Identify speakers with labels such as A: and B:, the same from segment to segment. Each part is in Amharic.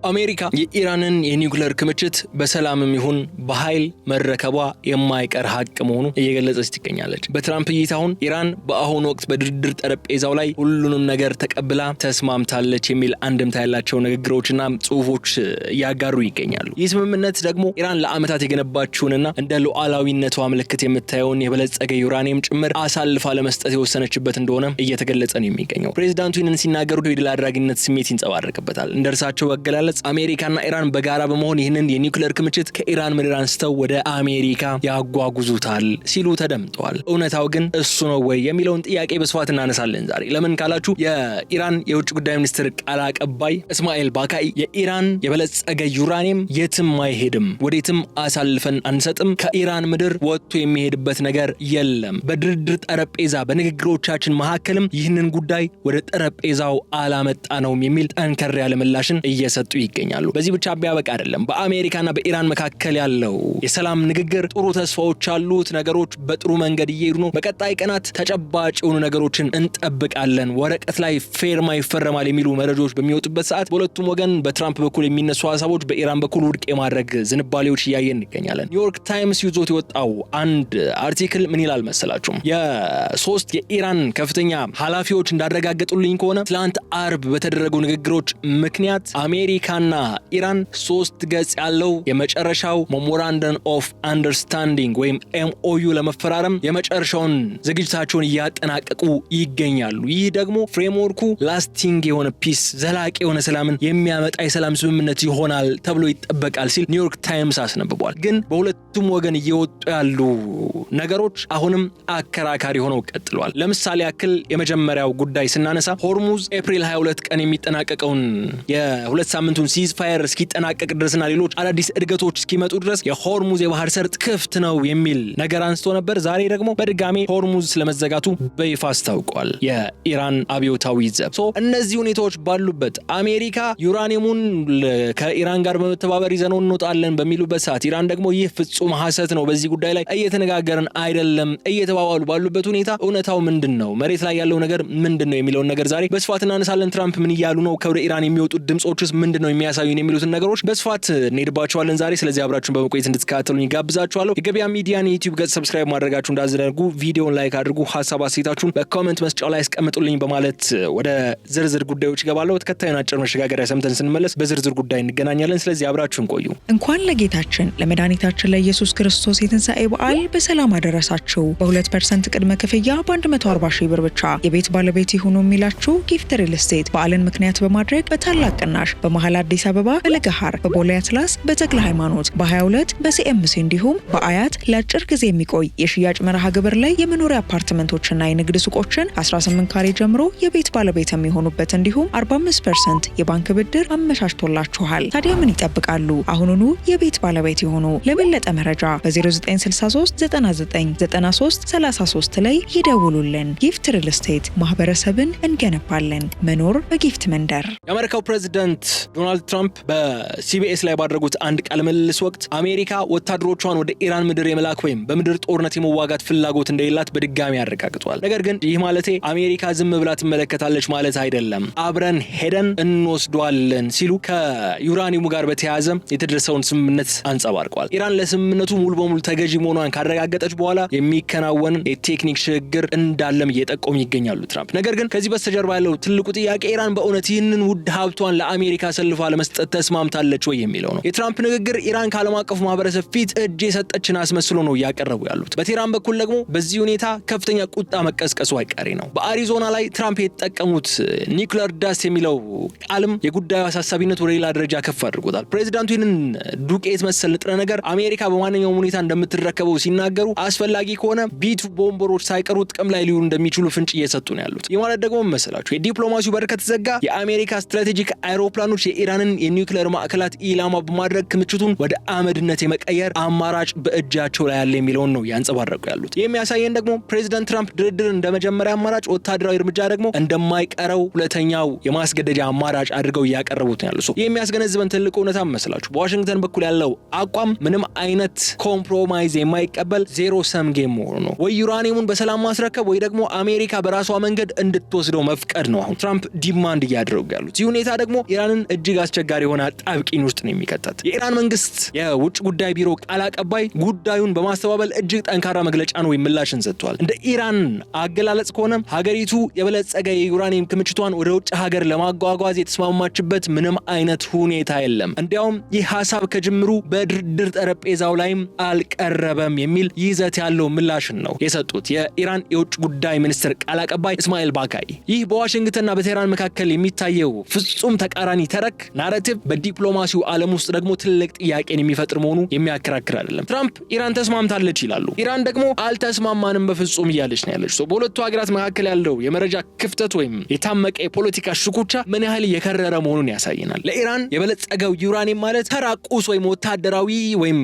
A: አሜሪካ የኢራንን የኒውክሌር ክምችት በሰላምም ይሁን በኃይል መረከቧ የማይቀር ሀቅ መሆኑ እየገለጸች ትገኛለች። በትራምፕ እይታውን ኢራን በአሁኑ ወቅት በድርድር ጠረጴዛው ላይ ሁሉንም ነገር ተቀብላ ተስማምታለች የሚል አንድምታ ያላቸው ንግግሮችና ጽሁፎች ያጋሩ ይገኛሉ። ይህ ስምምነት ደግሞ ኢራን ለዓመታት የገነባችውንና እንደ ሉዓላዊነቷ ምልክት የምታየውን የበለጸገ ዩራኒየም ጭምር አሳልፋ ለመስጠት የወሰነችበት እንደሆነ እየተገለጸ ነው የሚገኘው። ፕሬዝዳንቱ ይህንን ሲናገሩ የድል አድራጊነት ስሜት ይንጸባረቅበታል። እንደርሳቸው አገላለጽ አሜሪካና ኢራን በጋራ በመሆን ይህንን የኒውክሌር ክምችት ከኢራን ምድር አንስተው ወደ አሜሪካ ያጓጉዙታል ሲሉ ተደምጠዋል። እውነታው ግን እሱ ነው ወይ የሚለውን ጥያቄ በስፋት እናነሳለን ዛሬ። ለምን ካላችሁ የኢራን የውጭ ጉዳይ ሚኒስትር ቃል አቀባይ እስማኤል ባካይ የኢራን የበለጸገ ዩራኒየም የትም አይሄድም፣ ወዴትም አሳልፈን አንሰጥም፣ ከኢራን ምድር ወጥቶ የሚሄድበት ነገር የለም፣ በድርድር ጠረጴዛ በንግግሮቻችን መካከልም ይህንን ጉዳይ ወደ ጠረጴዛው አላመጣነውም የሚል ጠንከር ያለ ምላሽን እየሰጡ ይገኛሉ። በዚህ ብቻ ቢያበቃ አይደለም። በአሜሪካና በኢራን መካከል ያለው የሰላም ንግግር ጥሩ ተስፋዎች አሉት። ነገሮች በጥሩ መንገድ እየሄዱ ነው። በቀጣይ ቀናት ተጨባጭ የሆኑ ነገሮችን እንጠብቃለን። ወረቀት ላይ ፌርማ ይፈረማል የሚሉ መረጃዎች በሚወጡበት ሰዓት በሁለቱም ወገን በትራምፕ በኩል የሚነሱ ሀሳቦች በኢራን በኩል ውድቅ የማድረግ ዝንባሌዎች እያየን እንገኛለን። ኒውዮርክ ታይምስ ይዞት የወጣው አንድ አርቲክል ምን ይላል መሰላችሁ? የሶስት የኢራን ከፍተኛ ኃላፊዎች እንዳረጋገጡልኝ ከሆነ ትላንት አርብ በተደረጉ ንግግሮች ምክንያት አሜሪካና ኢራን 3 ገጽ ያለው የመጨረሻው ሜሞራንደም ኦፍ አንደርስታንዲንግ ወይም ኤምኦዩ ለመፈራረም የመጨረሻውን ዝግጅታቸውን እያጠናቀቁ ይገኛሉ። ይህ ደግሞ ፍሬምወርኩ ላስቲንግ የሆነ ፒስ ዘላቂ የሆነ ሰላምን የሚያመጣ የሰላም ስምምነት ይሆናል ተብሎ ይጠበቃል ሲል ኒውዮርክ ታይምስ አስነብቧል። ግን በሁለቱም ወገን እየወጡ ያሉ ነገሮች አሁንም አከራካሪ ሆነው ቀጥለዋል። ለምሳሌ ያክል የመጀመሪያው ጉዳይ ስናነሳ ሆርሙዝ ኤፕሪል 22 ቀን የሚጠናቀቀውን የሁለት ሳምንቱን ሲዝፋየር እስኪጠናቀቅ ድረስና ሌሎች አዳዲስ እድገቶች እስኪመጡ ድረስ የሆርሙዝ የባህር ሰርጥ ክፍት ነው የሚል ነገር አንስቶ ነበር። ዛሬ ደግሞ በድጋሜ ሆርሙዝ ስለመዘጋቱ በይፋ አስታውቋል የኢራን አብዮታዊ ዘብ። እነዚህ ሁኔታዎች ባሉበት አሜሪካ ዩራኒየሙን ከኢራን ጋር በመተባበር ይዘነው እንወጣለን በሚሉበት ሰዓት ኢራን ደግሞ ይህ ፍጹም ሐሰት ነው፣ በዚህ ጉዳይ ላይ እየተነጋገርን አይደለም እየተባባሉ ባሉበት ሁኔታ እውነታው ምንድነው? መሬት ላይ ያለው ነገር ምንድነው የሚለውን ነገር ዛሬ በስፋት እናነሳለን። ትራምፕ ምን እያሉ ነው? ከወደ ኢራን የሚወጡት ድምጾችስ ምንድነው የሚያሳዩን የሚሉትን ነገሮች በስፋት እንሄድባቸዋለን ዛሬ። ስለዚህ አብራችሁን በመቆየት እንድትከታተሉኝ ጋብዛችኋለሁ። የገበያ ሚዲያን የዩቲዩብ ገጽ ሰብስክራይብ ማድረጋችሁን እንዳትዘነጉ፣ ቪዲዮውን ላይክ አድርጉ፣ ሐሳብ አስተያየታችሁን በኮሜንት መስጫው ላይ አስቀምጡልኝ በማለት ወደ ዝርዝር ጉዳዮች ገባለሁ። ተከታዩን አጭር መሸጋገሪያ ሰምተን ስንመለስ በዝርዝር ጉዳይ እንገናኛለን። ስለዚህ አብራችሁን ቆዩ።
B: እንኳን ለጌታችን ለመድኃኒታችን ለኢየሱስ ክርስቶስ የትንሣኤ በዓል በሰላም አደረሳችሁ። በ2% ቅድመ ክፍያ በ140 ሺህ ብር ብቻ የቤት ባለቤት ይሁኑ የሚላችሁ ጊፍት ሪል ስቴት በዓልን ምክንያት በማድረግ በታላቅ ቅናሽ በመሃል አዲስ አበባ በለገሃር በቦሌ አትላስ በተክለ ሃይማኖት በ22 በሲኤምሲ እንዲሁም በአያት ለአጭር ጊዜ የሚቆይ የሽያጭ መርሃ ግብር ላይ የመኖሪያ አፓርትመንቶችና የንግድ ሱቆችን 18 ካሬ ጀምሮ የቤት ባለቤት የሚሆኑበት እንዲሁም 45% የባንክ ብድር አመቻችቶላችኋል። ታዲያ ምን ይጠብቃሉ? አሁኑኑ የቤት ባለቤት የሆኑ። ለበለጠ መረጃ በ0963 99 93 33 ላይ ይደውሉልን። ጊፍት ሪል ስቴት ማህበረሰብን እንገነባለን። መኖር በጊፍት መንደር።
A: የአሜሪካው ፕሬዝዳንት ዶናልድ ትራምፕ በሲቢኤስ ላይ ባደረጉት አንድ ቃለ ምልልስ ወቅት አሜሪካ ወታደሮቿን ወደ ኢራን ምድር የመላክ ወይም በምድር ጦርነት የመዋጋት ፍላጎት እንደሌላት በድጋሚ አረጋግጧል። ነገር ግን ይህ ማለት አሜሪካ ዝም ብላ ትመለከታለች ማለት አይደለም፣ አብረን ሄደን እንወስዷለን ሲሉ ከዩራኒየሙ ጋር በተያያዘ የተደረሰውን ስምምነት አንጸባርቀዋል። ኢራን ለስምምነቱ ሙሉ በሙሉ ተገዢ መሆኗን ካረጋገጠች በኋላ የሚከናወን የቴክኒክ ሽግግር እንዳለም እየጠቆሙ ይገኛሉ ትራምፕ። ነገር ግን ከዚህ በስተጀርባ ያለው ትልቁ ጥያቄ ኢራን በእውነት ይህንን ውድ ሀብቷን ለአሜሪካ ሰልፋ ለመስጠት ተስማምታለች ወይ የሚለው ነው። የትራምፕ ንግግር ኢራን ከዓለም አቀፉ ማህበረሰብ ፊት እጅ የሰጠችን አስመስሎ ነው እያቀረቡ ያሉት። በቴህራን በኩል ደግሞ በዚህ ሁኔታ ከፍተኛ ቁጣ መቀስቀሱ አይቀሬ ነው። በአሪዞና ላይ ትራምፕ የተጠቀሙት ኒውክሌር ዳስት የሚለው ቃልም የጉዳዩ አሳሳቢነት ወደ ሌላ ደረጃ ከፍ አድርጎታል። ፕሬዚዳንቱ ይህንን ዱቄት መሰል ንጥረ ነገር አሜሪካ በማንኛውም ሁኔታ እንደምትረከበው ሲናገሩ አስፈላጊ ከሆነ ቢቱ ቦምበሮች ሳይቀሩ ጥቅም ላይ ሊውሉ እንደሚችሉ ፍንጭ እየሰጡ ነው ያሉት። ይህ ማለት ደግሞ መሰላችሁ የዲፕሎማሲው በር ከተዘጋ የአሜሪካ ስትራቴጂክ አይሮፕላኖች የኢራንን የኒውክሌር ማዕከላት ኢላማ በማድረግ ክምችቱን ወደ አመድነት የመቀየር አማራጭ በእጃቸው ላይ ያለ የሚለውን ነው ያንጸባረቁ ያሉት። የሚያሳየን ደግሞ ፕሬዚዳንት ትራምፕ ድርድር እንደመጀመሪያ አማራጭ፣ ወታደራዊ እርምጃ ደግሞ እንደማይቀረው ሁለተኛው የማስገደጃ አማራጭ አድርገው እያቀረቡት ነው ያሉት። የሚያስገነዝበን ትልቁ እውነታ መስላችሁ በዋሽንግተን በኩል ያለው አቋም ምንም አይነት ኮምፕሮማይዝ የማይቀበል ዜሮ ሰም ጌም መሆኑ ነው። ወይ ዩራኒየሙን በሰላም ማስረከብ ወይ ደግሞ አሜሪካ በራሷ መንገድ እንድትወስደው መፍቀድ ነው አሁን ትራምፕ ዲማንድ እያደረጉ ያሉት። ይህ ሁኔታ ደግሞ ኢራንን እጅ እጅግ አስቸጋሪ የሆነ አጣብቂኝ ውስጥ ነው የሚከተት። የኢራን መንግስት የውጭ ጉዳይ ቢሮ ቃል አቀባይ ጉዳዩን በማስተባበል እጅግ ጠንካራ መግለጫ ነው ምላሽን ሰጥቷል። እንደ ኢራን አገላለጽ ከሆነ ሀገሪቱ የበለጸገ የዩራኒየም ክምችቷን ወደ ውጭ ሀገር ለማጓጓዝ የተስማማችበት ምንም አይነት ሁኔታ የለም። እንዲያውም ይህ ሐሳብ ከጅምሩ በድርድር ጠረጴዛው ላይም አልቀረበም የሚል ይዘት ያለው ምላሽን ነው የሰጡት የኢራን የውጭ ጉዳይ ሚኒስትር ቃል አቀባይ እስማኤል ባካይ። ይህ በዋሽንግተንና በቴህራን መካከል የሚታየው ፍጹም ተቃራኒ ተረክ ናሬቲቭ በዲፕሎማሲው ዓለም ውስጥ ደግሞ ትልቅ ጥያቄን የሚፈጥር መሆኑ የሚያከራክር አይደለም። ትራምፕ ኢራን ተስማምታለች ይላሉ፣ ኢራን ደግሞ አልተስማማንም በፍጹም እያለች ነው ያለች። በሁለቱ ሀገራት መካከል ያለው የመረጃ ክፍተት ወይም የታመቀ የፖለቲካ ሽኩቻ ምን ያህል የከረረ መሆኑን ያሳየናል። ለኢራን የበለጸገው ዩራኒየም ማለት ተራ ቁስ ወይም ወታደራዊ ወይም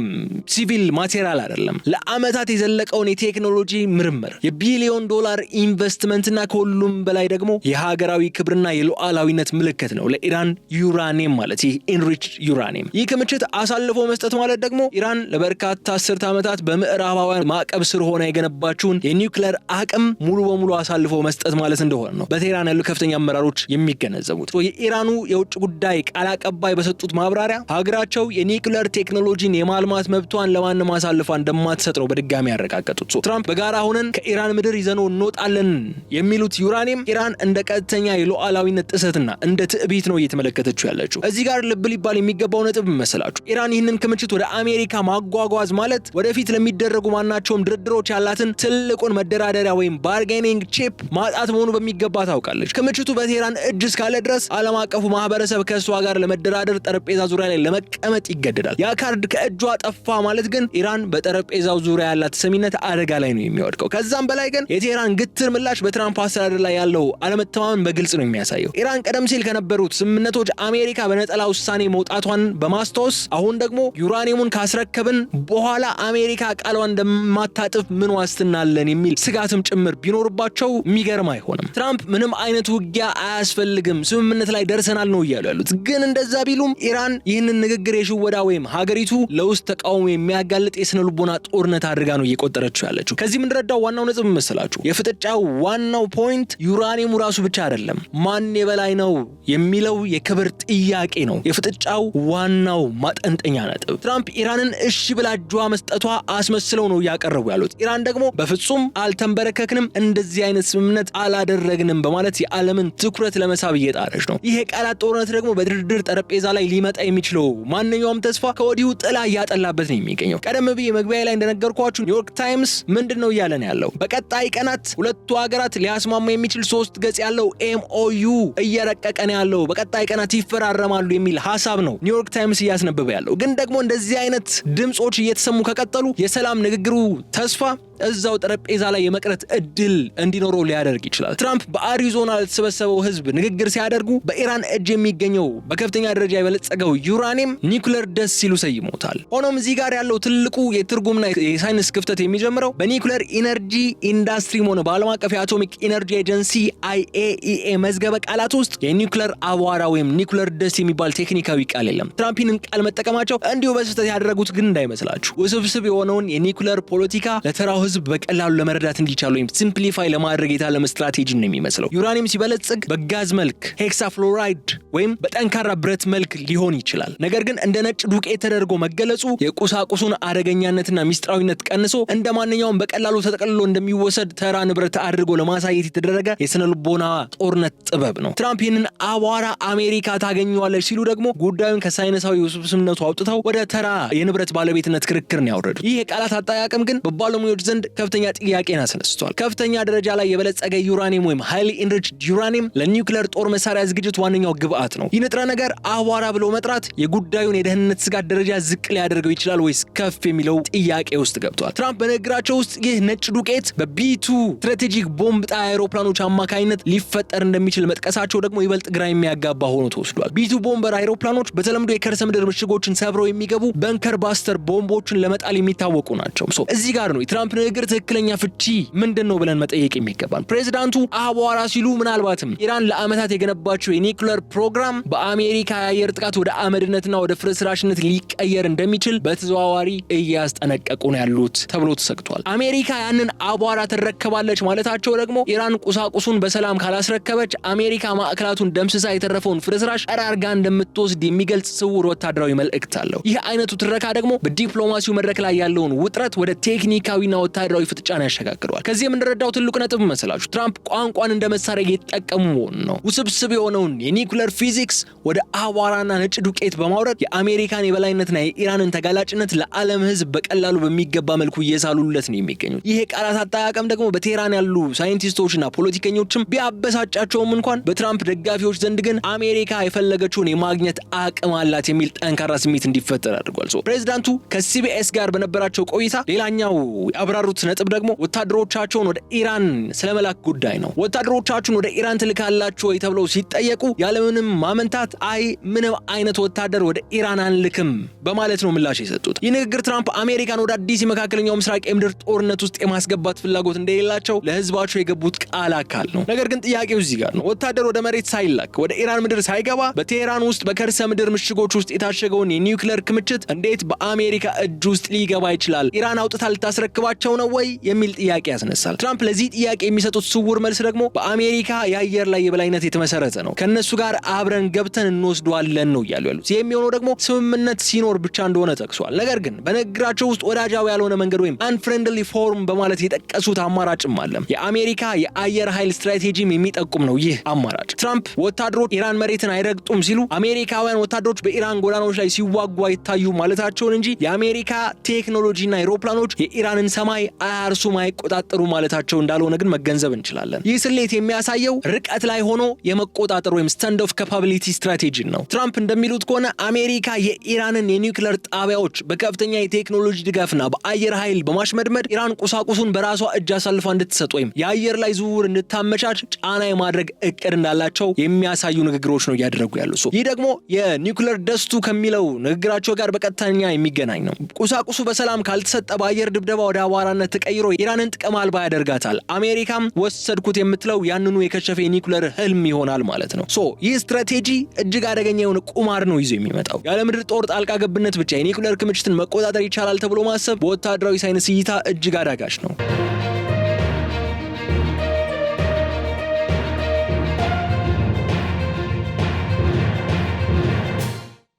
A: ሲቪል ማቴሪያል አይደለም። ለዓመታት የዘለቀውን የቴክኖሎጂ ምርምር፣ የቢሊዮን ዶላር ኢንቨስትመንትና ከሁሉም በላይ ደግሞ የሀገራዊ ክብርና የሉዓላዊነት ምልክት ነው ለኢራን ዩራኒየም ማለት ይህ ኢንሪች ዩራኒየም። ይህ ክምችት አሳልፎ መስጠት ማለት ደግሞ ኢራን ለበርካታ አስርት ዓመታት በምዕራባውያን ማዕቀብ ስር ሆና የገነባችውን የኒውክሌር አቅም ሙሉ በሙሉ አሳልፎ መስጠት ማለት እንደሆነ ነው በቴህራን ያሉ ከፍተኛ አመራሮች የሚገነዘቡት። የኢራኑ የውጭ ጉዳይ ቃል አቀባይ በሰጡት ማብራሪያ ሀገራቸው የኒውክሌር ቴክኖሎጂን የማልማት መብቷን ለማንም አሳልፋ እንደማትሰጥ ነው በድጋሚ ያረጋገጡት። ትራምፕ በጋራ ሆነን ከኢራን ምድር ይዘነው እንወጣለን የሚሉት ዩራኒየም ኢራን እንደ ቀጥተኛ የሉዓላዊነት ጥሰትና እንደ ትዕቢት ነው እየተመለከተችው ያለችው። እዚህ ጋር ልብ ሊባል የሚገባው ነጥብ መሰላችሁ ኢራን ይህንን ክምችት ወደ አሜሪካ ማጓጓዝ ማለት ወደፊት ለሚደረጉ ማናቸውም ድርድሮች ያላትን ትልቁን መደራደሪያ ወይም ባርጌኒንግ ቺፕ ማጣት መሆኑ በሚገባ ታውቃለች። ክምችቱ በቴህራን እጅ እስካለ ድረስ ዓለም አቀፉ ማህበረሰብ ከእሷ ጋር ለመደራደር ጠረጴዛ ዙሪያ ላይ ለመቀመጥ ይገደዳል። ያ ካርድ ከእጇ ጠፋ ማለት ግን ኢራን በጠረጴዛው ዙሪያ ያላት ተሰሚነት አደጋ ላይ ነው የሚወድቀው። ከዛም በላይ ግን የቴህራን ግትር ምላሽ በትራምፕ አስተዳደር ላይ ያለው አለመተማመን በግልጽ ነው የሚያሳየው። ኢራን ቀደም ሲል ከነበሩት ስምምነቶች አሜሪካ በነጠላ ውሳኔ መውጣቷን በማስታወስ አሁን ደግሞ ዩራኒየሙን ካስረከብን በኋላ አሜሪካ ቃሏን እንደማታጥፍ ምን ዋስትና አለን የሚል ስጋትም ጭምር ቢኖርባቸው የሚገርም አይሆንም። ትራምፕ ምንም አይነት ውጊያ አያስፈልግም ስምምነት ላይ ደርሰናል ነው እያሉ ያሉት። ግን እንደዛ ቢሉም ኢራን ይህንን ንግግር የሽወዳ ወይም ሀገሪቱ ለውስጥ ተቃውሞ የሚያጋልጥ የስነ ልቦና ጦርነት አድርጋ ነው እየቆጠረችው ያለችው። ከዚህ የምንረዳው ዋናው ነጥብ መሰላችሁ የፍጥጫው ዋናው ፖይንት ዩራኒየሙ ራሱ ብቻ አይደለም፣ ማን የበላይ ነው የሚለው የክብር ጥያቄ ነው የፍጥጫው ዋናው ማጠንጠኛ ነጥብ። ትራምፕ ኢራንን እሺ ብላ እጇ መስጠቷ አስመስለው ነው እያቀረቡ ያሉት። ኢራን ደግሞ በፍጹም አልተንበረከክንም፣ እንደዚህ አይነት ስምምነት አላደረግንም በማለት የዓለምን ትኩረት ለመሳብ እየጣረች ነው። ይሄ ቃላት ጦርነት ደግሞ በድርድር ጠረጴዛ ላይ ሊመጣ የሚችለው ማንኛውም ተስፋ ከወዲሁ ጥላ እያጠላበት ነው የሚገኘው። ቀደም ብዬ መግቢያ ላይ እንደነገርኳችሁ ኒውዮርክ ታይምስ ምንድነው እያለ ነው ያለው? በቀጣይ ቀናት ሁለቱ ሀገራት ሊያስማማ የሚችል 3 ገጽ ያለው ኤምኦዩ እየረቀቀ ነው ያለው፣ በቀጣይ ቀናት ይፈራረማሉ የሚል ሐሳብ ነው ኒውዮርክ ታይምስ እያስነበበ ያለው። ግን ደግሞ እንደዚህ አይነት ድምጾች እየተሰሙ ከቀጠሉ የሰላም ንግግሩ ተስፋ እዛው ጠረጴዛ ላይ የመቅረት እድል እንዲኖረው ሊያደርግ ይችላል። ትራምፕ በአሪዞና ለተሰበሰበው ህዝብ ንግግር ሲያደርጉ በኢራን እጅ የሚገኘው በከፍተኛ ደረጃ የበለጸገው ዩራኒየም ኒውክሌር ደስት ሲሉ ሰይሞታል። ሆኖም እዚህ ጋር ያለው ትልቁ የትርጉምና የሳይንስ ክፍተት የሚጀምረው በኒውክሌር ኢነርጂ ኢንዱስትሪም ሆነ በዓለም አቀፍ የአቶሚክ ኢነርጂ ኤጀንሲ IAEA መዝገበ ቃላት ውስጥ የኒውክሌር አቧራ ወይም ኒውክሌር ደስት የሚባል ቴክኒካዊ ቃል የለም። ትራምፕ ይህንን ቃል መጠቀማቸው እንዲሁ በስህተት ያደረጉት ግን እንዳይመስላችሁ ውስብስብ የሆነውን የኒውክሌር ፖለቲካ ለተራው ህዝብ በቀላሉ ለመረዳት እንዲቻል ወይም ሲምፕሊፋይ ለማድረግ የታለመ ስትራቴጂ ነው የሚመስለው። ዩራኒየም ሲበለጽግ በጋዝ መልክ ሄክሳፍሎራይድ ወይም በጠንካራ ብረት መልክ ሊሆን ይችላል። ነገር ግን እንደ ነጭ ዱቄት ተደርጎ መገለጹ የቁሳቁሱን አደገኛነትና ሚስጥራዊነት ቀንሶ እንደ ማንኛውም በቀላሉ ተጠቅልሎ እንደሚወሰድ ተራ ንብረት አድርጎ ለማሳየት የተደረገ የስነ ልቦና ጦርነት ጥበብ ነው። ትራምፕ ይህንን አቧራ አሜሪካ ታገኘዋለች ሲሉ ደግሞ ጉዳዩን ከሳይንሳዊ ውስብስብነቱ አውጥተው ወደ ተራ የንብረት ባለቤትነት ክርክር ነው ያወረዱት። ይህ የቃላት አጠቃቀም ግን በባለሙያዎች ዘንድ ከፍተኛ ጥያቄን አስነስቷል። ከፍተኛ ደረጃ ላይ የበለጸገ ዩራኒየም ወይም ሃይሊ ኢንሪችድ ዩራኒየም ለኒውክሌር ጦር መሳሪያ ዝግጅት ዋነኛው ግብአት ነው። ይህ ንጥረ ነገር አቧራ ብሎ መጥራት የጉዳዩን የደህንነት ስጋት ደረጃ ዝቅ ሊያደርገው ይችላል ወይስ ከፍ የሚለው ጥያቄ ውስጥ ገብቷል። ትራምፕ በንግግራቸው ውስጥ ይህ ነጭ ዱቄት በቢቱ ስትራቴጂክ ቦምብ ጣይ አይሮፕላኖች አማካኝነት ሊፈጠር እንደሚችል መጥቀሳቸው ደግሞ ይበልጥ ግራ የሚያጋባ ሆኖ ተወስዷል። ቢቱ ቦምበር አይሮፕላኖች በተለምዶ የከርሰ ምድር ምሽጎችን ሰብረው የሚገቡ በንከር ባስተር ቦምቦችን ለመጣል የሚታወቁ ናቸው። እዚህ ጋር ነው የትራምፕ ንግግር ትክክለኛ ፍቺ ምንድነው ብለን መጠየቅ የሚገባን። ፕሬዝዳንቱ አቧራ ሲሉ ምናልባትም ኢራን ለዓመታት የገነባቸው የኒውክሌር ፕሮግራም በአሜሪካ የአየር ጥቃት ወደ አመድነትና ወደ ፍርስራሽነት ሊቀየር እንደሚችል በተዘዋዋሪ እያስጠነቀቁ ነው ያሉት ተብሎ ተሰግቷል። አሜሪካ ያንን አቧራ ትረከባለች ማለታቸው ደግሞ ኢራን ቁሳቁሱን በሰላም ካላስረከበች አሜሪካ ማዕከላቱን ደምስሳ የተረፈውን ፍርስራሽ ጠራርጋ እንደምትወስድ የሚገልጽ ስውር ወታደራዊ መልእክት አለው። ይህ አይነቱ ትረካ ደግሞ በዲፕሎማሲው መድረክ ላይ ያለውን ውጥረት ወደ ቴክኒካዊና ወታደራዊ ፍጥጫን ያሸጋግረዋል። ከዚህ የምንረዳው ትልቁ ነጥብ መሰላችሁ ትራምፕ ቋንቋን እንደ መሳሪያ እየተጠቀሙ መሆኑን ነው። ውስብስብ የሆነውን የኒውክሌር ፊዚክስ ወደ አቧራና ነጭ ዱቄት በማውረድ የአሜሪካን የበላይነትና የኢራንን ተጋላጭነት ለዓለም ሕዝብ በቀላሉ በሚገባ መልኩ እየሳሉለት ነው የሚገኙት። ይሄ ቃላት አጠቃቀም ደግሞ በቴህራን ያሉ ሳይንቲስቶችና ፖለቲከኞችም ቢያበሳጫቸውም እንኳን በትራምፕ ደጋፊዎች ዘንድ ግን አሜሪካ የፈለገችውን የማግኘት አቅም አላት የሚል ጠንካራ ስሜት እንዲፈጠር አድርጓል። ፕሬዝዳንቱ ከሲቢኤስ ጋር በነበራቸው ቆይታ ሌላኛው ያብራሩት ነጥብ ደግሞ ወታደሮቻቸውን ወደ ኢራን ስለመላክ ጉዳይ ነው። ወታደሮቻችሁን ወደ ኢራን ትልካላችሁ ወይ ተብለው ሲጠየቁ ያለምንም ማመንታት አይ ምንም አይነት ወታደር ወደ ኢራን አንልክም በማለት ነው ምላሽ የሰጡት። ይህ ንግግር ትራምፕ አሜሪካን ወደ አዲስ የመካከለኛው ምስራቅ የምድር ጦርነት ውስጥ የማስገባት ፍላጎት እንደሌላቸው ለህዝባቸው የገቡት ቃል አካል ነው። ነገር ግን ጥያቄው እዚህ ጋር ነው። ወታደር ወደ መሬት ሳይላክ ወደ ኢራን ምድር ሳይገባ በቴህራን ውስጥ በከርሰ ምድር ምሽጎች ውስጥ የታሸገውን የኒውክሌር ክምችት እንዴት በአሜሪካ እጅ ውስጥ ሊገባ ይችላል? ኢራን አውጥታ ልታስረክባቸው ነው ወይ የሚል ጥያቄ ያስነሳል። ትራምፕ ለዚህ ጥያቄ የሚሰጡት ስውር መልስ ደግሞ በአሜሪካ የአየር ላይ የበላይነት የተመሰረተ ነው፣ ከነሱ ጋር አብረን ገብተን እንወስደዋለን ነው እያሉ ያሉት። ይህ የሚሆነው ደግሞ ስምምነት ሲኖር ብቻ እንደሆነ ጠቅሷል። ነገር ግን በንግግራቸው ውስጥ ወዳጃዊ ያልሆነ መንገድ ወይም አንፍሬንድሊ ፎርም በማለት የጠቀሱት አማራጭም አለ። የአሜሪካ የአየር ኃይል ስትራቴጂም የሚጠቁም ነው ይህ አማራጭ። ትራምፕ ወታደሮች ኢራን መሬትን አይረግጡም ሲሉ አሜሪካውያን ወታደሮች በኢራን ጎዳናዎች ላይ ሲዋጉ አይታዩ ማለታቸውን እንጂ የአሜሪካ ቴክኖሎጂና አይሮፕላኖች የኢራንን ሰማይ አያርሱም አይቆጣጠሩ ማለታቸው እንዳልሆነ ግን መገንዘብ እንችላለን። ይህ ስሌት የሚያሳየው ርቀት ላይ ሆኖ የመቆጣጠር ወይም ስታንድ ኦፍ ካፓቢሊቲ ስትራቴጂ ነው። ትራምፕ እንደሚሉት ከሆነ አሜሪካ የኢራንን የኒውክሌር ጣቢያዎች በከፍተኛ የቴክኖሎጂ ድጋፍና በአየር ኃይል በማሽመድመድ ኢራን ቁሳቁሱን በራሷ እጅ አሳልፋ እንድትሰጥ ወይም የአየር ላይ ዝውውር እንድታመቻች ጫና የማድረግ እቅድ እንዳላቸው የሚያሳዩ ንግግሮች ነው እያደረጉ ያሉ። ይህ ደግሞ የኒውክሌር ደስቱ ከሚለው ንግግራቸው ጋር በቀጥተኛ የሚገናኝ ነው። ቁሳቁሱ በሰላም ካልተሰጠ በአየር ድብደባ ወደ አቧራነት ተቀይሮ ኢራንን ጥቅም አልባ ያደርጋታል። አሜሪካም ወሰድኩት የምትለው ያንኑ የከሸፈ የኒውክሌር ህልም ይሆናል ማለት ነው። ይህ ስትራቴጂ እጅግ አደገኛ የሆነ ቁማር ነው ይዞ የሚመጣው። ያለ ምድር ጦር ጣልቃ ገብነት ብቻ የኒውክሌር ክምችትን መቆጣጠር ይቻላል ተብሎ ማሰብ በወታደራዊ ሳይንስ እይታ እጅግ አዳጋች ነው።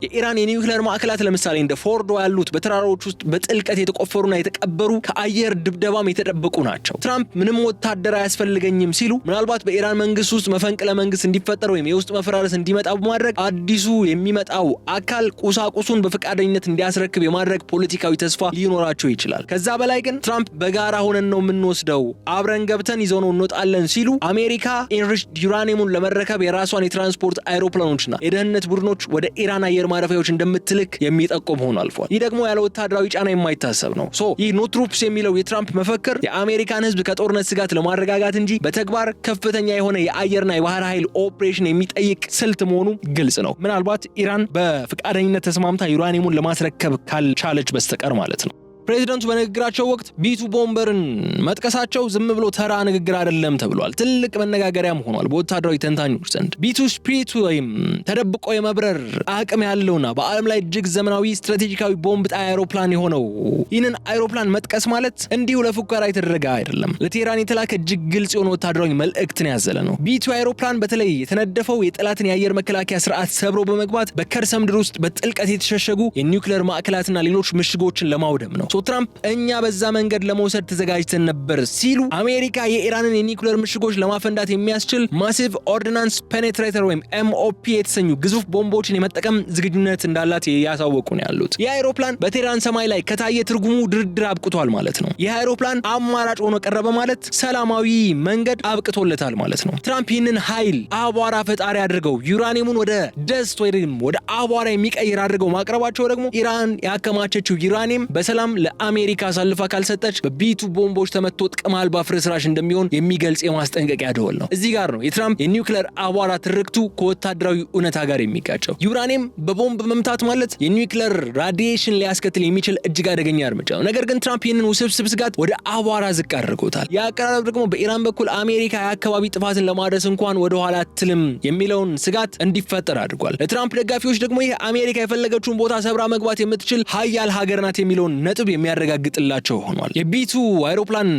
A: የኢራን የኒውክሌር ማዕከላት ለምሳሌ እንደ ፎርዶ ያሉት በተራራዎች ውስጥ በጥልቀት የተቆፈሩና የተቀበሩ ከአየር ድብደባም የተደበቁ ናቸው። ትራምፕ ምንም ወታደር አያስፈልገኝም ሲሉ ምናልባት በኢራን መንግስት ውስጥ መፈንቅለ መንግስት እንዲፈጠር ወይም የውስጥ መፈራረስ እንዲመጣ በማድረግ አዲሱ የሚመጣው አካል ቁሳቁሱን በፈቃደኝነት እንዲያስረክብ የማድረግ ፖለቲካዊ ተስፋ ሊኖራቸው ይችላል። ከዛ በላይ ግን ትራምፕ በጋራ ሆነን ነው የምንወስደው፣ አብረን ገብተን ይዘው ነው እንወጣለን ሲሉ አሜሪካ ኢንሪችድ ዩራኒየሙን ለመረከብ የራሷን የትራንስፖርት አይሮፕላኖችና የደህንነት ቡድኖች ወደ ኢራን አየር ማረፊያዎች እንደምትልክ የሚጠቁም ሆኖ አልፏል። ይህ ደግሞ ያለ ወታደራዊ ጫና የማይታሰብ ነው። ይህ ኖ ትሩፕስ የሚለው የትራምፕ መፈክር የአሜሪካን ህዝብ ከጦርነት ስጋት ለማረጋጋት እንጂ በተግባር ከፍተኛ የሆነ የአየርና የባህር ኃይል ኦፕሬሽን የሚጠይቅ ስልት መሆኑ ግልጽ ነው። ምናልባት ኢራን በፈቃደኝነት ተስማምታ ዩራኒየሙን ለማስረከብ ካልቻለች በስተቀር ማለት ነው። ፕሬዚደንቱ በንግግራቸው ወቅት ቢቱ ቦምበርን መጥቀሳቸው ዝም ብሎ ተራ ንግግር አይደለም ተብሏል። ትልቅ መነጋገሪያም ሆኗል በወታደራዊ ተንታኞች ዘንድ። ቢቱ ስፒሪት ወይም ተደብቆ የመብረር አቅም ያለውና በዓለም ላይ እጅግ ዘመናዊ ስትራቴጂካዊ ቦምብ ጣይ አይሮፕላን የሆነው ይህንን አይሮፕላን መጥቀስ ማለት እንዲሁ ለፉከራ የተደረገ አይደለም። ለቴህራን የተላከ እጅግ ግልጽ የሆነ ወታደራዊ መልእክትን ያዘለ ነው። ቢቱ አይሮፕላን በተለይ የተነደፈው የጠላትን የአየር መከላከያ ስርዓት ሰብሮ በመግባት በከርሰ ምድር ውስጥ በጥልቀት የተሸሸጉ የኒውክሌር ማዕከላትና ሌሎች ምሽጎችን ለማውደም ነው። ትራምፕ እኛ በዛ መንገድ ለመውሰድ ተዘጋጅተን ነበር ሲሉ አሜሪካ የኢራንን የኒውክሌር ምሽጎች ለማፈንዳት የሚያስችል ማሲቭ ኦርዲናንስ ፔኔትሬተር ወይም ኤምኦፒ የተሰኙ ግዙፍ ቦምቦችን የመጠቀም ዝግጁነት እንዳላት ያሳወቁ ነው ያሉት። ይህ አይሮፕላን በቴህራን ሰማይ ላይ ከታየ ትርጉሙ ድርድር አብቅቷል ማለት ነው። ይህ አይሮፕላን አማራጭ ሆኖ ቀረበ ማለት ሰላማዊ መንገድ አብቅቶለታል ማለት ነው። ትራምፕ ይህንን ኃይል አቧራ ፈጣሪ አድርገው ዩራኒየሙን ወደ ደስት ወይም ወደ አቧራ የሚቀይር አድርገው ማቅረባቸው ደግሞ ኢራን ያከማቸችው ዩራኒየም በሰላም ለአሜሪካ አሳልፋ ካልሰጠች በቢቱ ቦምቦች ተመቶ ጥቅም አልባ ፍርስራሽ እንደሚሆን የሚገልጽ የማስጠንቀቂያ ደወል ነው። እዚህ ጋር ነው የትራምፕ የኒውክሌር አቧራ ትርክቱ ከወታደራዊ እውነታ ጋር የሚጋጨው። ዩራኒየም በቦምብ መምታት ማለት የኒውክሌር ራዲዬሽን ሊያስከትል የሚችል እጅግ አደገኛ እርምጃ ነው። ነገር ግን ትራምፕ ይህንን ውስብስብ ስጋት ወደ አቧራ ዝቅ አድርጎታል። የአቀራረብ ደግሞ በኢራን በኩል አሜሪካ የአካባቢ ጥፋትን ለማድረስ እንኳን ወደ ኋላ አትልም የሚለውን ስጋት እንዲፈጠር አድርጓል። ለትራምፕ ደጋፊዎች ደግሞ ይህ አሜሪካ የፈለገችውን ቦታ ሰብራ መግባት የምትችል ሀያል ሀገር ናት የሚለውን ነጥብ የሚያረጋግጥላቸው ሆኗል። የቢቱ አይሮፕላን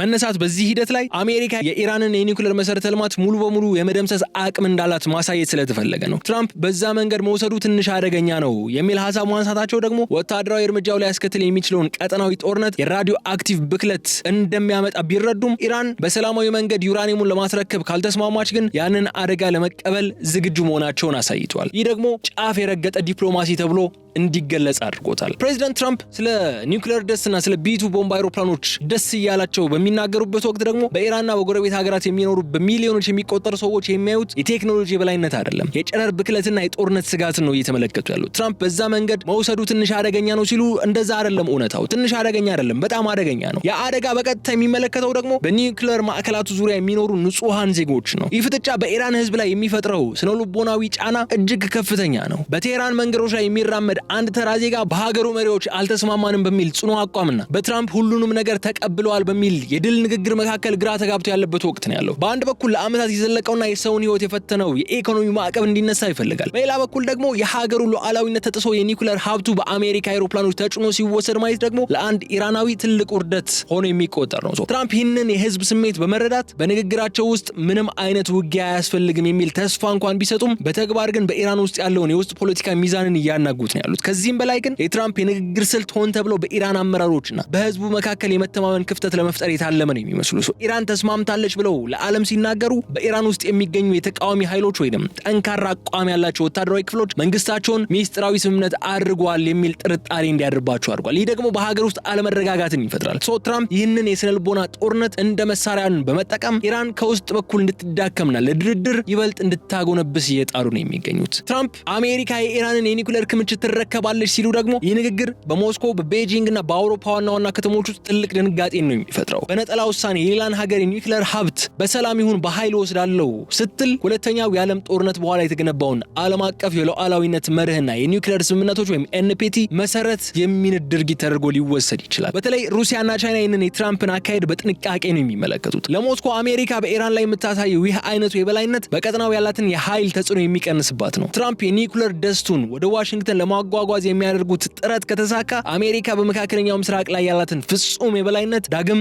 A: መነሳት በዚህ ሂደት ላይ አሜሪካ የኢራንን የኒውክሌር መሰረተ ልማት ሙሉ በሙሉ የመደምሰስ አቅም እንዳላት ማሳየት ስለተፈለገ ነው። ትራምፕ በዛ መንገድ መውሰዱ ትንሽ አደገኛ ነው የሚል ሀሳብ ማንሳታቸው ደግሞ ወታደራዊ እርምጃው ላይ ያስከትል የሚችለውን ቀጠናዊ ጦርነት፣ የራዲዮ አክቲቭ ብክለት እንደሚያመጣ ቢረዱም ኢራን በሰላማዊ መንገድ ዩራኒየሙን ለማስረከብ ካልተስማማች ግን ያንን አደጋ ለመቀበል ዝግጁ መሆናቸውን አሳይቷል። ይህ ደግሞ ጫፍ የረገጠ ዲፕሎማሲ ተብሎ እንዲገለጽ አድርጎታል። ፕሬዚዳንት ትራምፕ ስለ ኒውክሌር ደስና ስለ ቢቱ ቦምብ አይሮፕላኖች ደስ እያላቸው በሚናገሩበት ወቅት ደግሞ በኢራንና በጎረቤት ሀገራት የሚኖሩ በሚሊዮኖች የሚቆጠሩ ሰዎች የሚያዩት የቴክኖሎጂ የበላይነት አይደለም፣ የጨረር ብክለትና የጦርነት ስጋትን ነው እየተመለከቱ ያሉት። ትራምፕ በዛ መንገድ መውሰዱ ትንሽ አደገኛ ነው ሲሉ እንደዛ አይደለም እውነታው። ትንሽ አደገኛ አይደለም፣ በጣም አደገኛ ነው። የአደጋ በቀጥታ የሚመለከተው ደግሞ በኒውክሌር ማዕከላቱ ዙሪያ የሚኖሩ ንጹሃን ዜጎች ነው። ይህ ፍጥጫ በኢራን ህዝብ ላይ የሚፈጥረው ስነልቦናዊ ጫና እጅግ ከፍተኛ ነው። በቴህራን መንገዶች ላይ የሚራመድ አንድ ተራ ዜጋ በሀገሩ መሪዎች አልተስማማንም በሚል ጽኑ አቋምና በትራምፕ ሁሉንም ነገር ተቀብለዋል በሚል የድል ንግግር መካከል ግራ ተጋብቶ ያለበት ወቅት ነው ያለው። በአንድ በኩል ለዓመታት የዘለቀውና የሰውን ህይወት የፈተነው የኢኮኖሚ ማዕቀብ እንዲነሳ ይፈልጋል። በሌላ በኩል ደግሞ የሀገሩ ሉዓላዊነት ተጥሶ የኒውክሌር ሀብቱ በአሜሪካ አይሮፕላኖች ተጭኖ ሲወሰድ ማየት ደግሞ ለአንድ ኢራናዊ ትልቅ ውርደት ሆኖ የሚቆጠር ነው። ትራምፕ ይህንን የህዝብ ስሜት በመረዳት በንግግራቸው ውስጥ ምንም አይነት ውጊያ አያስፈልግም የሚል ተስፋ እንኳን ቢሰጡም በተግባር ግን በኢራን ውስጥ ያለውን የውስጥ ፖለቲካ ሚዛንን እያናጉት ነው ያሉት። ከዚህም በላይ ግን የትራምፕ የንግግር ስልት ሆን ተብሎ በኢራን አመራሮችና በህዝቡ መካከል የመተማመን ክፍተት ለመፍጠር የታለመ ነው የሚመስሉ። ኢራን ተስማምታለች ብለው ለዓለም ሲናገሩ በኢራን ውስጥ የሚገኙ የተቃዋሚ ኃይሎች ወይም ጠንካራ አቋም ያላቸው ወታደራዊ ክፍሎች መንግስታቸውን ሚስጥራዊ ስምምነት አድርጓል የሚል ጥርጣሬ እንዲያድርባቸው አድርጓል። ይህ ደግሞ በሀገር ውስጥ አለመረጋጋትን ይፈጥራል። ትራምፕ ይህንን የስነልቦና ጦርነት እንደ መሳሪያን በመጠቀም ኢራን ከውስጥ በኩል እንድትዳከምና ለድርድር ይበልጥ እንድታጎነብስ እየጣሩ ነው የሚገኙት። ትራምፕ አሜሪካ የኢራንን የኒውክሌር ክምችት ትረከባለች ሲሉ ደግሞ ይህ ንግግር በሞስኮ በቤጂንግ እና በአውሮፓ ዋና ከተሞች ውስጥ ትልቅ ድንጋጤን ነው የሚፈጥረው። በነጠላ ውሳኔ የሌላን ሀገር የኒውክሌር ሀብት በሰላም ይሁን በኃይል ወስዳለው ስትል ሁለተኛው የዓለም ጦርነት በኋላ የተገነባውን ዓለም አቀፍ የሉዓላዊነት መርህና የኒውክሌር ስምምነቶች ወይም ኤንፒቲ መሰረት የሚንድ ድርጊት ተደርጎ ሊወሰድ ይችላል። በተለይ ሩሲያና ቻይና ይህንን የትራምፕን አካሄድ በጥንቃቄ ነው የሚመለከቱት። ለሞስኮ አሜሪካ በኢራን ላይ የምታሳየው ይህ አይነቱ የበላይነት በቀጠናው ያላትን የኃይል ተጽዕኖ የሚቀንስባት ነው። ትራምፕ የኒውክሌር ደስቱን ወደ ዋሽንግተን ለማጓጓዝ የሚያደርጉት ጥረት ከተሳካ አሜሪካ በመካከለኛው ምስራቅ ላይ ያላትን ፍጹም የበላይነት ዳግም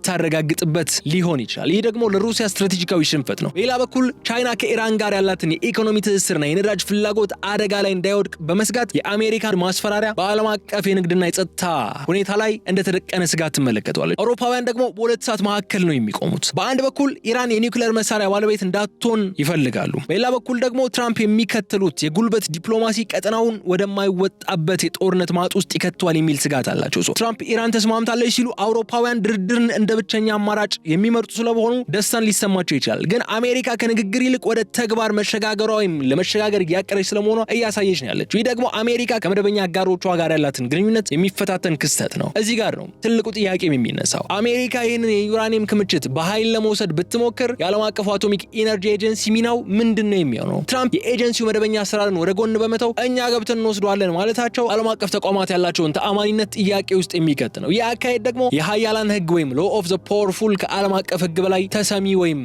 A: የምታረጋግጥበት ሊሆን ይችላል። ይህ ደግሞ ለሩሲያ ስትራቴጂካዊ ሽንፈት ነው። በሌላ በኩል ቻይና ከኢራን ጋር ያላትን የኢኮኖሚ ትስስርና የነዳጅ ፍላጎት አደጋ ላይ እንዳይወድቅ በመስጋት የአሜሪካን ማስፈራሪያ በዓለም አቀፍ የንግድና የጸጥታ ሁኔታ ላይ እንደተደቀነ ስጋት ትመለከተዋለች። አውሮፓውያን ደግሞ በሁለት ሰዓት መካከል ነው የሚቆሙት። በአንድ በኩል ኢራን የኒውክሌር መሳሪያ ባለቤት እንዳትሆን ይፈልጋሉ። በሌላ በኩል ደግሞ ትራምፕ የሚከተሉት የጉልበት ዲፕሎማሲ ቀጠናውን ወደማይወጣበት የጦርነት ማጥ ውስጥ ይከተዋል የሚል ስጋት አላቸው። ትራምፕ ኢራን ተስማምታለች ሲሉ አውሮፓውያን ድርድርን እንደ ብቸኛ አማራጭ የሚመርጡ ስለሆኑ ደስታን ሊሰማቸው ይችላል። ግን አሜሪካ ከንግግር ይልቅ ወደ ተግባር መሸጋገሯ ወይም ለመሸጋገር እያቀረች ስለመሆኗ እያሳየች ነው ያለችው። ይህ ደግሞ አሜሪካ ከመደበኛ አጋሮቿ ጋር ያላትን ግንኙነት የሚፈታተን ክስተት ነው። እዚህ ጋር ነው ትልቁ ጥያቄ የሚነሳው። አሜሪካ ይህንን የዩራኒየም ክምችት በኃይል ለመውሰድ ብትሞክር የዓለም አቀፉ አቶሚክ ኢነርጂ ኤጀንሲ ሚናው ምንድን ነው የሚሆነው? ትራምፕ የኤጀንሲው መደበኛ አሰራርን ወደ ጎን በመተው እኛ ገብተን እንወስደዋለን ማለታቸው ዓለም አቀፍ ተቋማት ያላቸውን ተአማኒነት ጥያቄ ውስጥ የሚከት ነው። ይህ አካሄድ ደግሞ የሀያላን ህግ ወይም ሎ ኦፍ ዘ ፓወርፉል ከዓለም አቀፍ ህግ በላይ ተሰሚ ወይም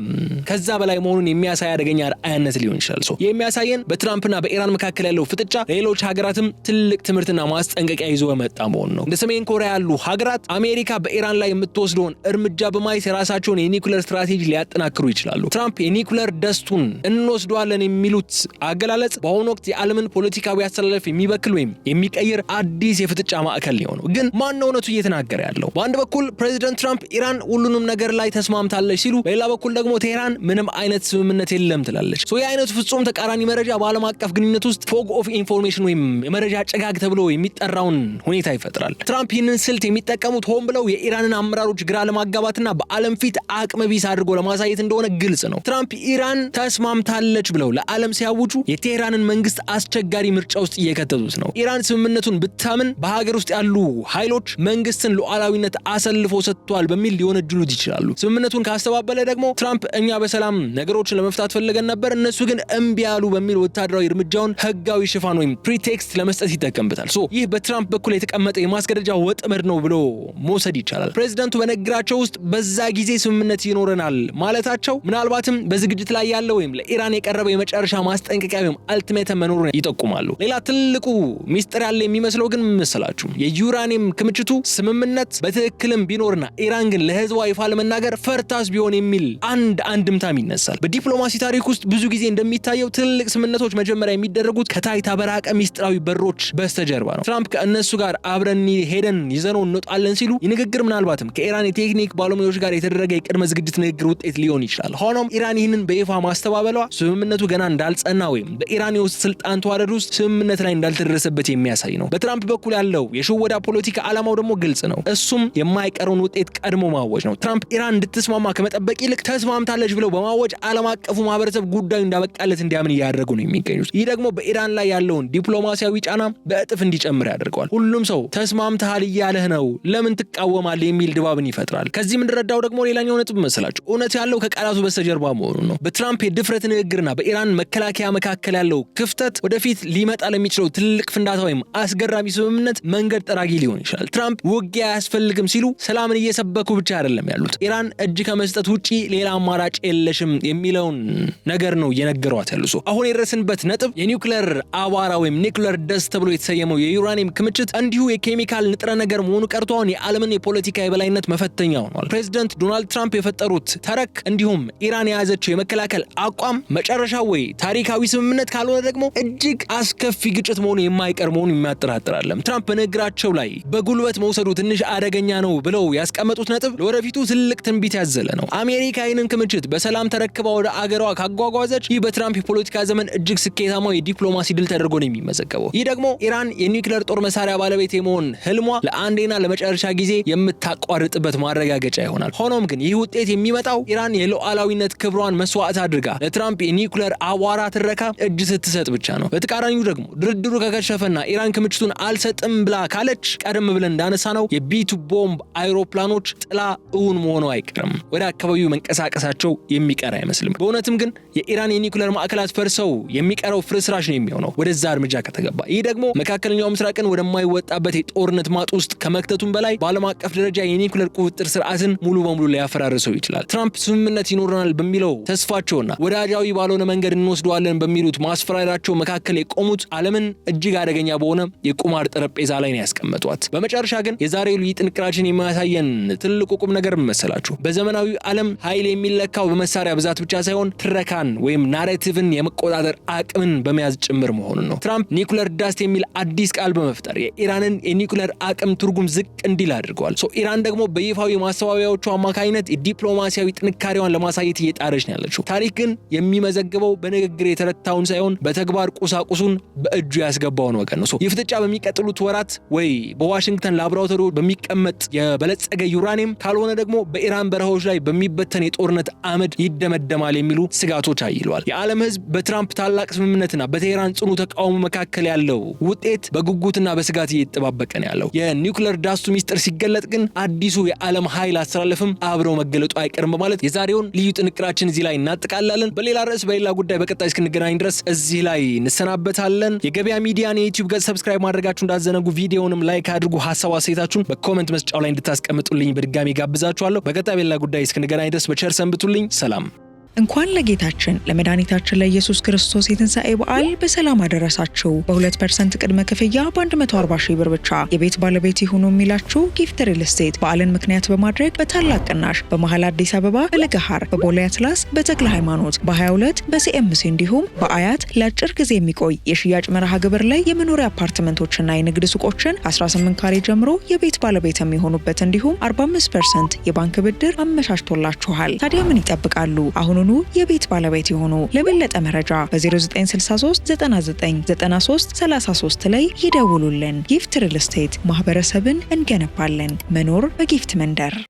A: ከዛ በላይ መሆኑን የሚያሳይ አደገኛ አርአያነት ሊሆን ይችላል። የሚያሳየን በትራምፕና በኢራን መካከል ያለው ፍጥጫ ሌሎች ሀገራትም ትልቅ ትምህርትና ማስጠንቀቂያ ይዞ በመጣ መሆኑ ነው። እንደ ሰሜን ኮሪያ ያሉ ሀገራት አሜሪካ በኢራን ላይ የምትወስደውን እርምጃ በማየት የራሳቸውን የኒውክሌር ስትራቴጂ ሊያጠናክሩ ይችላሉ። ትራምፕ የኒውክሌር ደስቱን እንወስደዋለን የሚሉት አገላለጽ በአሁኑ ወቅት የዓለምን ፖለቲካዊ አስተላለፍ የሚበክል ወይም የሚቀይር አዲስ የፍጥጫ ማዕከል ሊሆነው። ግን ማን ነው እውነቱ እየተናገረ ያለው? በአንድ በኩል ፕሬዚደንት ትራምፕ ኢራን ሁሉንም ነገር ላይ ተስማምታለች ሲሉ፣ በሌላ በኩል ደግሞ ቴህራን ምንም አይነት ስምምነት የለም ትላለች። ይህ አይነቱ ፍጹም ተቃራኒ መረጃ በዓለም አቀፍ ግንኙነት ውስጥ ፎግ ኦፍ ኢንፎርሜሽን ወይም የመረጃ ጭጋግ ተብሎ የሚጠራውን ሁኔታ ይፈጥራል። ትራምፕ ይህንን ስልት የሚጠቀሙት ሆን ብለው የኢራንን አመራሮች ግራ ለማጋባትና በዓለም ፊት አቅመ ቢስ አድርጎ ለማሳየት እንደሆነ ግልጽ ነው። ትራምፕ ኢራን ተስማምታለች ብለው ለዓለም ሲያውጁ የቴህራንን መንግስት አስቸጋሪ ምርጫ ውስጥ እየከተቱት ነው። ኢራን ስምምነቱን ብታምን በሀገር ውስጥ ያሉ ኃይሎች መንግስትን ሉዓላዊነት አሰልፎ ሰጥቷል በሚል ሊወነጅሉት ይችላሉ። ስምምነቱን ካስተባበለ ደግሞ ትራምፕ እኛ በሰላም ነገሮችን ለመፍታት ፈልገን ነበር እነሱ ግን እምቢ ያሉ በሚል ወታደራዊ እርምጃውን ህጋዊ ሽፋን ወይም ፕሪቴክስት ለመስጠት ይጠቀምበታል። ይህ በትራምፕ በኩል የተቀመጠ የማስገደጃ ወጥመድ ነው ብሎ መውሰድ ይቻላል። ፕሬዚዳንቱ በንግግራቸው ውስጥ በዛ ጊዜ ስምምነት ይኖረናል ማለታቸው ምናልባትም በዝግጅት ላይ ያለው ወይም ለኢራን የቀረበ የመጨረሻ ማስጠንቀቂያ ወይም አልቲሜተም መኖሩን ይጠቁማሉ። ሌላ ትልቁ ሚስጥር ያለ የሚመስለው ግን መሰላችሁ የዩራኒየም ክምችቱ ስምምነት በትክክልም ቢኖርና ኢራን ግን ለህዝቧ ይፋ ለመናገር ፈርታስ ቢሆን የሚል አንድምታም ይነሳል። በዲፕሎማሲ ታሪክ ውስጥ ብዙ ጊዜ እንደሚታየው ትልልቅ ስምምነቶች መጀመሪያ የሚደረጉት ከታይታ በራቀ ሚስጥራዊ በሮች በስተጀርባ ነው። ትራምፕ ከእነሱ ጋር አብረን ሄደን ይዘነው እንወጣለን ሲሉ ንግግር ምናልባትም ከኢራን የቴክኒክ ባለሙያዎች ጋር የተደረገ የቅድመ ዝግጅት ንግግር ውጤት ሊሆን ይችላል። ሆኖም ኢራን ይህንን በይፋ ማስተባበሏ ስምምነቱ ገና እንዳልጸና ወይም በኢራን የውስጥ ስልጣን ተዋረድ ውስጥ ስምምነት ላይ እንዳልተደረሰበት የሚያሳይ ነው። በትራምፕ በኩል ያለው የሽወዳ ፖለቲካ ዓላማው ደግሞ ግልጽ ነው። እሱም የማይቀረውን ውጤት ቀድሞ ማወጅ ነው። ትራምፕ ኢራን እንድትስማማ ከመጠበቅ ይልቅ ተስማምታለች ብለው በማወጅ ዓለም አቀፉ ማህበረሰብ ጉዳዩ እንዳበቃለት እንዲያምን እያደረጉ ነው የሚገኙት። ይህ ደግሞ በኢራን ላይ ያለውን ዲፕሎማሲያዊ ጫና በእጥፍ እንዲጨምር ያደርገዋል። ሁሉም ሰው ተስማምተሃል እያለህ ነው ለምን ትቃወማለህ የሚል ድባብን ይፈጥራል። ከዚህ የምንረዳው ደግሞ ሌላኛው ነጥብ መሰላችሁ እውነት ያለው ከቃላቱ በስተጀርባ መሆኑን ነው። በትራምፕ የድፍረት ንግግርና በኢራን መከላከያ መካከል ያለው ክፍተት ወደፊት ሊመጣ ለሚችለው ትልቅ ፍንዳታ ወይም አስገራሚ ስምምነት መንገድ ጠራጊ ሊሆን ይችላል። ትራምፕ ውጊያ አያስፈልግም ሲሉ ሰላምን እየሰበኩ ብቻ አይደለም ያሉት፣ ኢራን እጅ ከመስጠት ውጪ ሌላ አማራጭ የለሽም የሚለውን ነገር ነው እየነገሯት ያሉ። አሁን የደረስንበት ነጥብ የኒውክሌር አቧራ ወይም ኒውክሌር ደስት ተብሎ የተሰየመው የዩራኒየም ክምችት እንዲሁ የኬሚካል ንጥረ ነገር መሆኑ ቀርቶ አሁን የዓለምን የፖለቲካ የበላይነት መፈተኛ ሆኗል። ፕሬዚዳንት ዶናልድ ትራምፕ የፈጠሩት ተረክ እንዲሁም ኢራን የያዘችው የመከላከል አቋም መጨረሻው ወይ ታሪካዊ ስምምነት ካልሆነ ደግሞ እጅግ አስከፊ ግጭት መሆኑ የማይቀር መሆኑ የሚያጠራጥራለም። ትራምፕ በንግግራቸው ላይ በጉልበት መውሰዱ ትንሽ አደገኛ ነው ብለው ያስቀመጡት ነጥብ ለወደፊቱ ትልቅ ትንቢት ያዘለ ነው። አሜሪካ ይህንን ክምችት በሰላም ተረክባ ወደ አገሯ ካጓጓዘች ይህ በትራምፕ የፖለቲካ ዘመን እጅግ ስኬታማ የዲፕሎማሲ ድል ተደርጎ ነው የሚመዘገበው። ይህ ደግሞ ኢራን የኒውክሌር ጦር መሳሪያ ባለቤት የመሆን ህልሟ ለአንዴና ለመጨረሻ ጊዜ የምታቋርጥበት ማረጋገጫ ይሆናል። ሆኖም ግን ይህ ውጤት የሚመጣው ኢራን የሉዓላዊነት ክብሯን መስዋዕት አድርጋ ለትራምፕ የኒውክሌር አቧራ ትረካ እጅ ስትሰጥ ብቻ ነው። በተቃራኒው ደግሞ ድርድሩ ከከሸፈና ኢራን ክምችቱን አልሰጥም ብላ ካለች ቀደም ብለን እንዳነሳ ነው የቢቱ ቦምብ አይሮፕላኖች ጥላ እውን መሆኑ አይቀርም። ወደ አካባቢው መንቀሳቀሳቸው የሚቀር አይመስልም። በእውነትም ግን የኢራን የኒውክሌር ማዕከላት ፈርሰው የሚቀረው ፍርስራሽ ነው የሚሆነው ወደዛ እርምጃ ከተገባ። ይህ ደግሞ መካከለኛው ምስራቅን ወደማይወጣበት የጦርነት ማጥ ውስጥ ከመክተቱም በላይ በዓለም አቀፍ ደረጃ የኒውክሌር ቁጥጥር ስርዓትን ሙሉ በሙሉ ሊያፈራርሰው ይችላል። ትራምፕ ስምምነት ይኖረናል በሚለው ተስፋቸውና ወዳጃዊ ባልሆነ መንገድ እንወስደዋለን በሚሉት ማስፈራሪያቸው መካከል የቆሙት ዓለምን እጅግ አደገኛ በሆነ የቁማር ጠረጴዛ ላይ ነው ያስቀመጧት። በመጨረሻ ግን የዛሬው ልዩ ጥንቅራችን የሚያሳየን ትልቁ ቁም ነገር መሰላችሁ በዘመናዊ ዓለም ኃይል የሚለካው በመሳሪያ ብዛት ብቻ ሳይሆን ትረካን ወይም ናሬቲቭን የመቆጣጠር አቅምን በመያዝ ጭምር መሆኑን ነው። ትራምፕ ኒውክሌር ዳስት የሚል አዲስ ቃል በመፍጠር የኢራንን የኒውክሌር አቅም ትርጉም ዝቅ እንዲል አድርገዋል። ኢራን ደግሞ በይፋዊ ማስተባበያዎቹ አማካኝነት የዲፕሎማሲያዊ ጥንካሬዋን ለማሳየት እየጣረች ነው ያለችው። ታሪክ ግን የሚመዘግበው በንግግር የተረታውን ሳይሆን በተግባር ቁሳቁሱን በእጁ ያስገባውን ወገን ነው። ይህ ፍጥጫ በሚቀጥሉት ወራት ወይ በዋሽንግተን ላቦራቶሪ በሚቀመጥ የበለጸገ ዩራኒየም ካልሆነ ደግሞ በኢራን በረሃዎች ላይ በሚበተን የጦርነት አመድ ይደመደማል የሚሉ ስጋቶች አይለዋል። የዓለም ሕዝብ በትራምፕ ታላቅ ስምምነትና በቴህራን ጽኑ ተቃውሞ መካከል ያለው ውጤት በጉጉትና በስጋት እየተጠባበቀ ነው ያለው። የኒውክሌር ዳስቱ ሚስጥር ሲገለጥ ግን አዲሱ የዓለም ኃይል አስተላለፍም አብረው መገለጡ አይቀርም በማለት የዛሬውን ልዩ ጥንቅራችን እዚህ ላይ እናጠቃላለን። በሌላ ርዕስ በሌላ ጉዳይ በቀጣይ እስክንገናኝ ድረስ እዚህ ላይ እንሰናበታለን። የገበያ ሚዲያን የዩቲዩብ ገጽ ሰብስክራይብ ማድረጋችሁ እንዳዘነጉ፣ ቪዲዮውንም ላይክ አድርጉ። ሐሳብ አስተያየታችሁን በኮሜንት መስጫው ላይ እንድታስቀምጡልኝ በድጋሚ ጋብዛችኋለሁ። በቀጣይ በሌላ ጉዳይ እስክንገናኝ ድረስ በቸር ሰንብቱልኝ። ሰላም።
B: እንኳን ለጌታችን ለመድኃኒታችን ለኢየሱስ ክርስቶስ የትንሣኤ በዓል በሰላም አደረሳችሁ። በ2% ቅድመ ክፍያ በ140 ሺህ ብር ብቻ የቤት ባለቤት ይሁኑ የሚላችሁ ጊፍት ሪል ስቴት በዓልን ምክንያት በማድረግ በታላቅ ቅናሽ በመሃል አዲስ አበባ በለገሃር፣ በቦሌ አትላስ፣ በተክለ ሃይማኖት፣ በ22 በሲኤምሲ እንዲሁም በአያት ለአጭር ጊዜ የሚቆይ የሽያጭ መርሃ ግብር ላይ የመኖሪያ አፓርትመንቶችና የንግድ ሱቆችን 18 ካሬ ጀምሮ የቤት ባለቤት የሚሆኑበት እንዲሁም 45% የባንክ ብድር አመቻችቶላችኋል። ታዲያ ምን ይጠብቃሉ? አሁን የቤት ባለቤት የሆኑ። ለበለጠ መረጃ በ0963 99 93 33 ላይ ይደውሉልን። ጊፍት ሪል ስቴት ማህበረሰብን እንገነባለን። መኖር በጊፍት መንደር።